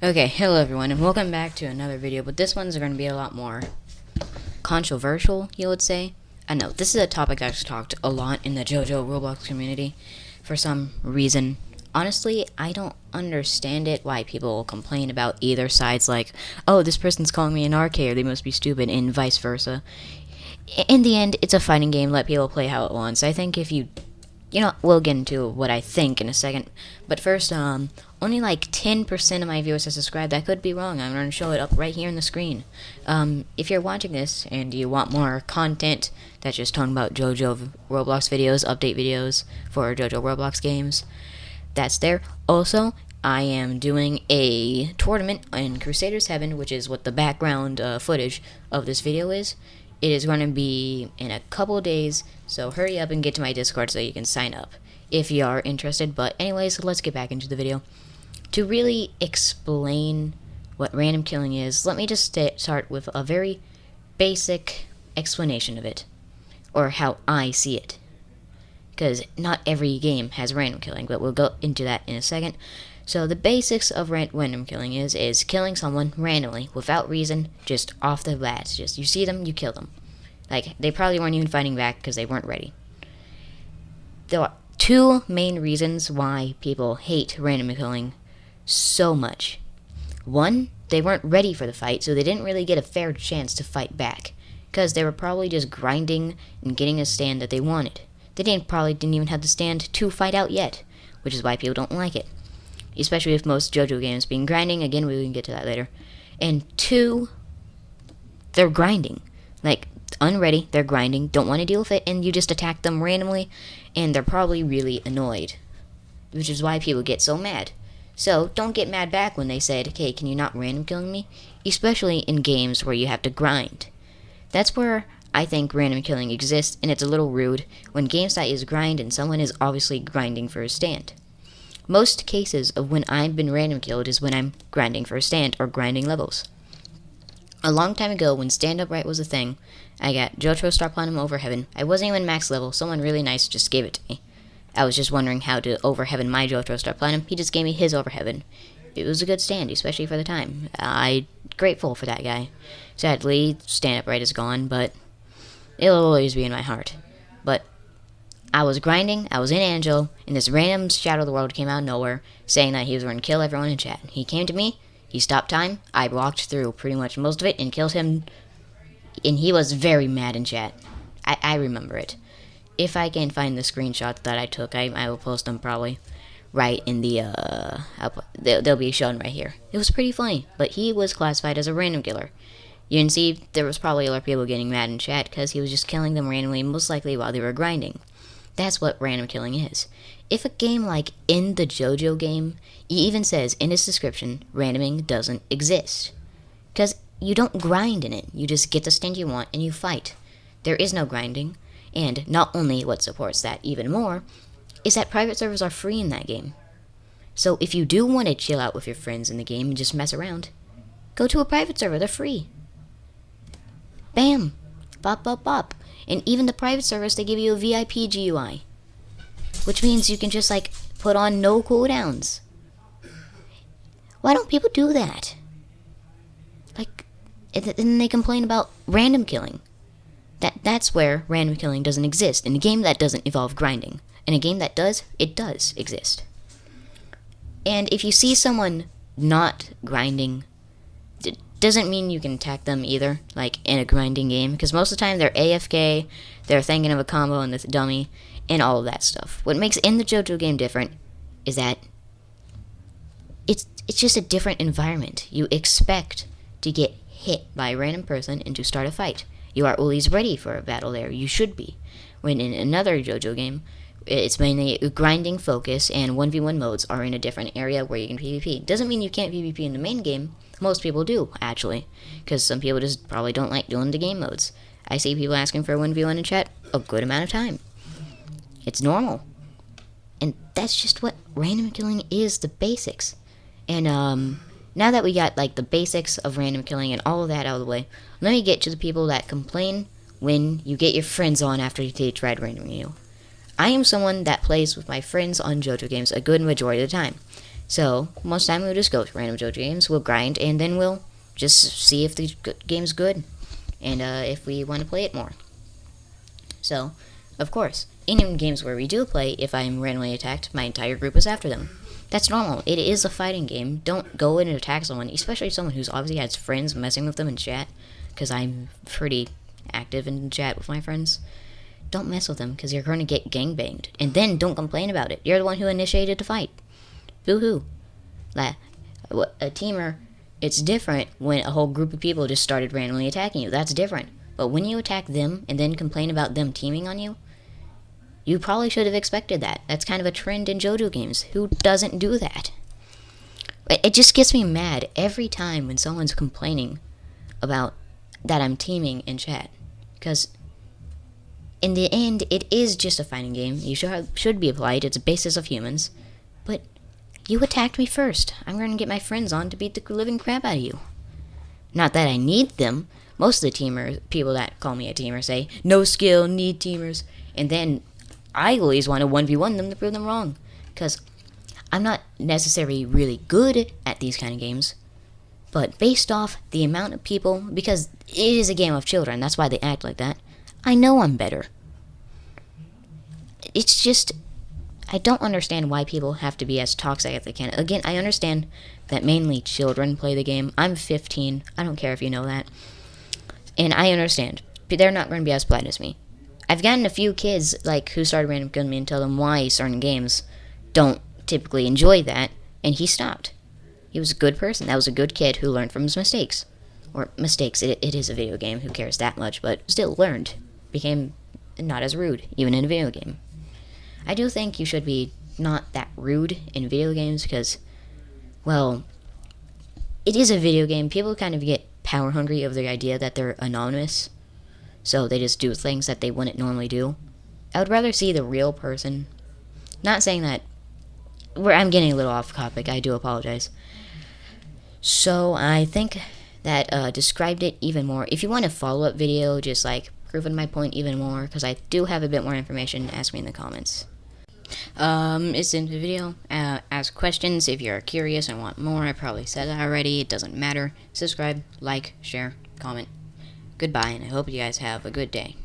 Okay, hello everyone, and welcome back to another video, but this one's going to be a lot more controversial, you would say. I know, this is a topic that's talked a lot in the JOJO Roblox community for some reason. Honestly, I don't understand it, why people complain about either side's like, oh, this person's calling me an RK, or they must be stupid, and vice versa. In the end, it's a fighting game, let people play how it wants. I think if you we'll get into what I think in a second. But first, only like 10% of my viewers have subscribed. That could be wrong. I'm going to show it up right here on the screen. If you're watching this and you want more content that's just talking about JoJo Roblox videos, update videos for JoJo Roblox games, that's there. Also, I am doing a tournament in Crusaders Heaven, which is what the background footage of this video is. It is going to be in a couple of days, so hurry up and get to my Discord so you can sign up if you are interested. But anyways, let's get back into the video. To really explain what random killing is, let me just start with a very basic explanation of it, or how I see it. Because not every game has random killing, but we'll go into that in a second. So the basics of random killing is killing someone randomly, without reason, just off the bat. Just you see them, you kill them. Like, they probably weren't even fighting back because they weren't ready. There are two main reasons why people hate random killing so much. One, they weren't ready for the fight, so they didn't really get a fair chance to fight back, because they were probably just grinding and getting a stand that they wanted. They probably didn't even have the stand to fight out yet, which is why people don't like it. Especially with most JoJo games being grinding. Again, we can get to that later. And two, they're grinding. Like, unready, they're grinding, don't want to deal with it, and you just attack them randomly, and they're probably really annoyed. Which is why people get so mad. So, don't get mad back when they said, okay, can you not random killing me? Especially in games where you have to grind. That's where I think random killing exists, and it's a little rude when GameStat is grind and someone is obviously grinding for a stand. Most cases of when I've been random killed is when I'm grinding for a stand or grinding levels. A long time ago, when stand up right was a thing, I got JOJO Star Platinum over Heaven. I wasn't even max level, someone really nice just gave it to me. I was just wondering how to over Heaven my JOJO Star Platinum. He just gave me his over Heaven. It was a good stand, especially for the time. I'm grateful for that guy. Sadly, stand up right is gone, but it'll always be in my heart. But I was grinding, I was in Angel, and this random Shadow of the World came out of nowhere, saying that he was going to kill everyone in chat. He came to me, he stopped time, I walked through pretty much most of it and killed him, and he was very mad in chat. I remember it. If I can find the screenshots that I took, I will post them probably right in the, they'll be shown right here. It was pretty funny, but he was classified as a random killer. You can see there was probably a lot of people getting mad in chat because he was just killing them randomly, most likely while they were grinding. That's what random killing is. If a game like in the JoJo game, it even says in its description, randoming doesn't exist. Because you don't grind in it, you just get the stand you want and you fight. There is no grinding, and not only what supports that even more, is that private servers are free in that game. So if you do want to chill out with your friends in the game and just mess around, go to a private server, they're free. Bam! Bop, bop, bop. And even the private servers, they give you a VIP GUI. Which means you can just, like, put on no cooldowns. Why don't people do that? Like, and then they complain about random killing. That's where random killing doesn't exist. In a game that doesn't involve grinding. In a game that does, it does exist. And if you see someone not grinding, doesn't mean you can attack them either, like in a grinding game, because most of the time they're AFK, they're thinking of a combo in the dummy, and all of that stuff. What makes in the JoJo game different is that it's just a different environment. You expect to get hit by a random person and to start a fight. You are always ready for a battle there. You should be. When in another JoJo game, it's mainly a grinding focus, and 1v1 modes are in a different area where you can PvP. Doesn't mean you can't PvP in the main game. Most people do, actually, because some people just probably don't like doing the game modes. I see people asking for a 1v1 in chat a good amount of time. It's normal. And that's just what random killing is, the basics. And now that we got like the basics of random killing and all of that out of the way, let me get to the people that complain when you get your friends on after they tried randoming you. I am someone that plays with my friends on JoJo games a good majority of the time. So most of the time we'll just go to random JoJo games, we'll grind, and then we'll just see if the game's good, and if we want to play it more. So, of course, in games where we do play, if I'm randomly attacked, my entire group is after them. That's normal. It is a fighting game. Don't go in and attack someone, especially someone who's obviously has friends messing with them in chat, because I'm pretty active in chat with my friends. Don't mess with them, because you're going to get gangbanged. And then don't complain about it. You're the one who initiated the fight. Boo-hoo. A teamer, it's different when a whole group of people just started randomly attacking you. That's different. But when you attack them and then complain about them teaming on you, you probably should have expected that. That's kind of a trend in JoJo games. Who doesn't do that? It just gets me mad every time when someone's complaining about that I'm teaming in chat. Because in the end, it is just a fighting game. You should be polite. It's a basis of humans. But you attacked me first. I'm going to get my friends on to beat the living crap out of you. Not that I need them. Most of the people that call me a teamer say, no skill, need teamers. And then I always want to 1v1 them to prove them wrong. Because I'm not necessarily really good at these kind of games. But based off the amount of people, because it is a game of children, that's why they act like that, I know I'm better. It's just, I don't understand why people have to be as toxic as they can. Again, I understand that mainly children play the game. I'm 15. I don't care if you know that. And I understand. They're not going to be as polite as me. I've gotten a few kids who started random killing me and tell them why certain games don't typically enjoy that, and he stopped. He was a good person. That was a good kid who learned from his mistakes. Or mistakes, it is a video game, who cares that much, but still learned. Became not as rude, even in a video game. I do think you should be not that rude in video games because, well, it is a video game. People kind of get power hungry over the idea that they're anonymous, so they just do things that they wouldn't normally do. I would rather see the real person. Not saying that I'm getting a little off topic, I do apologize. So I think that described it even more. If you want a follow-up video, just proving my point even more, because I do have a bit more information, ask me in the comments. It's in the video. Ask questions if you're curious and want more. I probably said that already. It doesn't matter. Subscribe, like, share, comment. Goodbye, and I hope you guys have a good day.